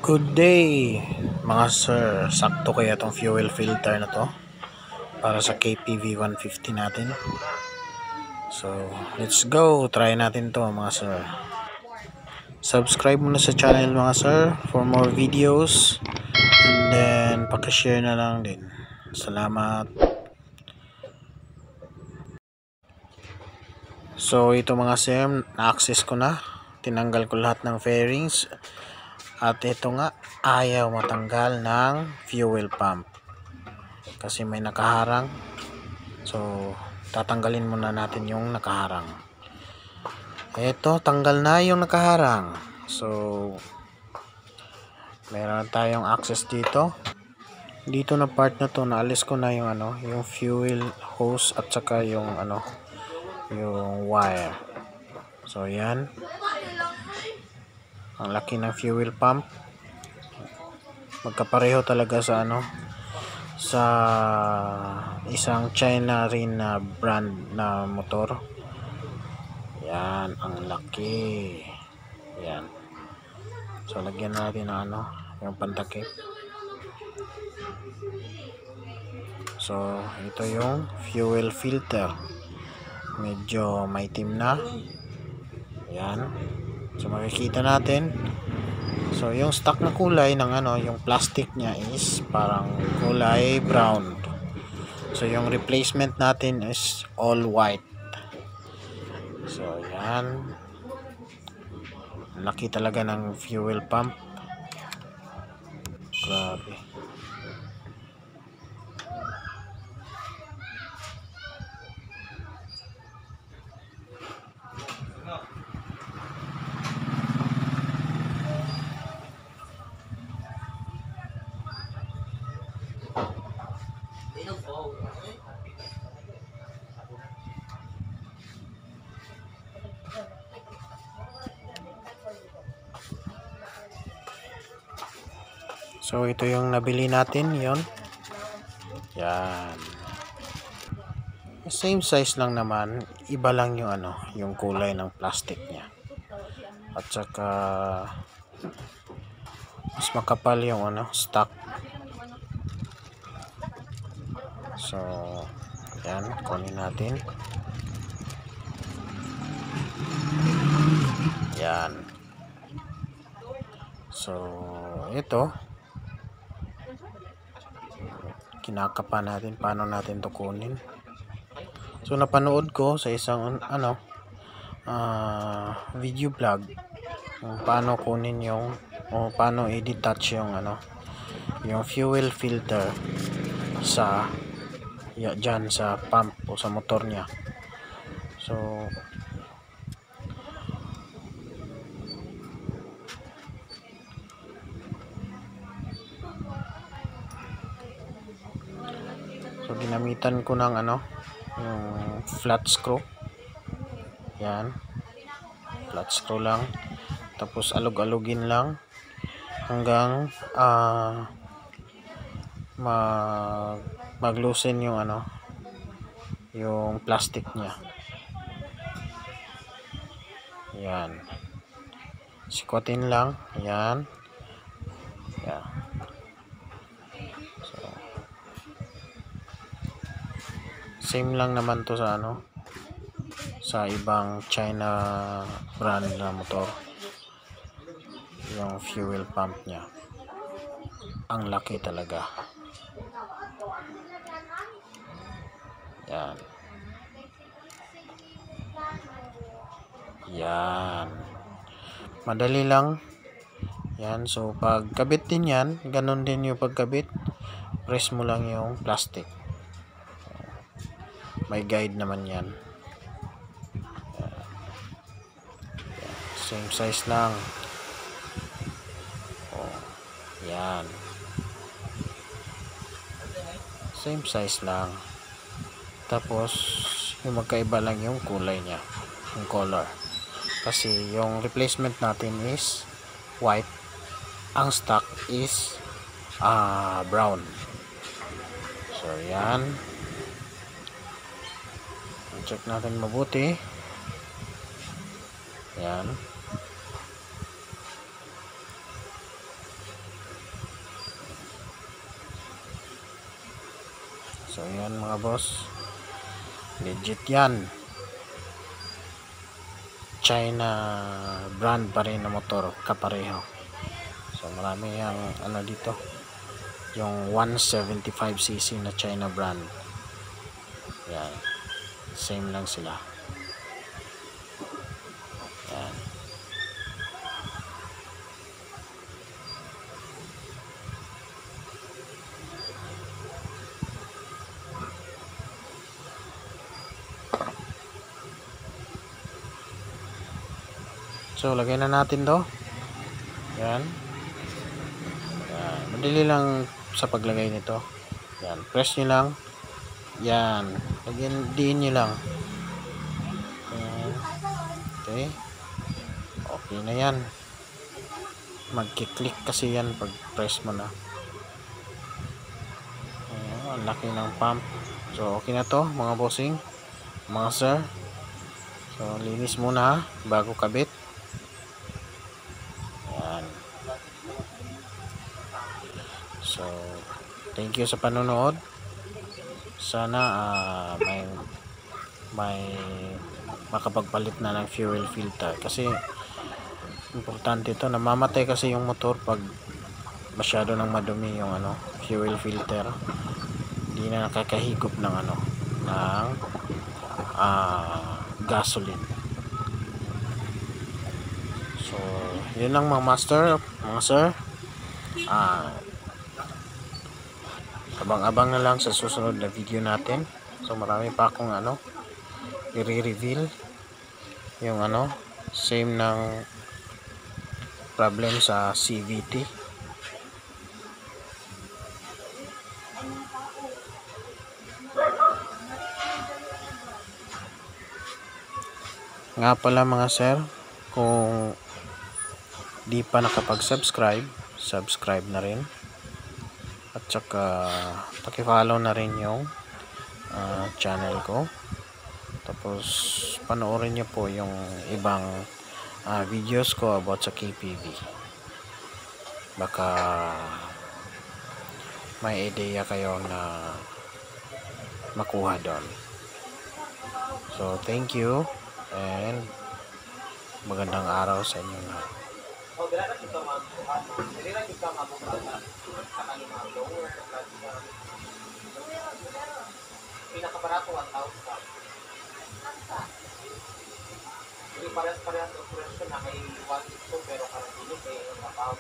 Good day mga sir, sakto kaya tong fuel filter na to para sa KPV 150 natin. So let's go, try natin to mga sir. Subscribe muna sa channel mga sir for more videos, and then pakishare na lang din. Salamat. So ito mga sir, na-access ko na, tinanggal ko lahat ng fairings. At ito nga, ayaw matanggal ng fuel pump kasi may nakaharang. So tatanggalin muna natin yung nakaharang. Ito, tanggal na yung nakaharang. So meron tayong access dito. Dito na part na to, naalis ko na yung yung fuel hose at saka yung yung wire. So yan, ang laki ng fuel pump, magkapareho talaga sa sa isang China rin na brand na motor. Yan, ang laki. Yan, so lagyan natin ng yung pantakip. So ito yung fuel filter, medyo maitim na. Yan, so makikita natin. So yung stock na kulay ng yung plastic niya is parang kulay brown. So yung replacement natin is all white. So yan, laki talaga ng fuel pump. Grabe. So ito yung nabili natin, yon. Yan. Same size lang naman, iba lang yung yung kulay ng plastic niya. At saka mas makapal yung stock. So yan, kunin natin. Yan. So ito, kinakapa natin paano natin to kunin. So napanood ko sa isang video vlog kung paano kunin yung paano i-detach yung yung fuel filter sa dyan sa pump o sa motor niya. So ginamitan ko ng yung flat screw. Yan, flat screw lang, tapos alog-alugin lang hanggang mag-loosen yung yung plastic niya. Yan, sikwatin lang. Yan. Yan. So same lang naman to sa sa ibang China brand na motor. Yung fuel pump niya, ang laki talaga. Yan. Yan, madali lang yan. So pag kabit din yan, ganun din yung pagkabit, press mo lang yung plastic. May guide naman yan. Same size lang. Yan, same size lang. Tapos yung magkaiba lang yung kulay niya, yung color. Kasi yung replacement natin is white, ang stock is brown. So yan, check natin mabuti. Yan, So ayan mga boss, legit yan. China brand pa rin na motor, kapareho. So marami yung ano dito, yung 175cc na China brand. Yan, same lang sila. Yan. So lagay na natin to. Yan. Yan. Madali lang sa paglagay nito. Yan, press nyo lang. Yan, diin nyo lang. Yan. Okay. Okay na yan. Magkiklik kasi yan pag press mo na. Ang laki ng pump. So okay na to mga bossing, mga sir. So linis muna bago kabit. Yan. So thank you sa panonood. Sana may makapagpalit na ng fuel filter, kasi importante ito. Namamatay kasi yung motor pag masyado nang madumi yung ano, fuel filter. Hindi na nakakahigop ng ano, ng gasoline. So yun lang mga master, mga sir. Abang-abang na lang sa susunod na video natin. So marami pa akong ano i-reveal, yung ano, same ng problem sa CVT. Nga pala mga sir, kung di pa nakapag-subscribe, subscribe na rin. At saka paki-follow na rin yung channel ko. Tapos panoorin nyo po yung ibang videos ko about sa KPV. Baka may idea kayo na makuha doon. So thank you and magandang araw sa inyo lahat. Pinakabarato 1,000. Hindi parehas ang presyo na kay 1,200 pero karantino kay 1,000.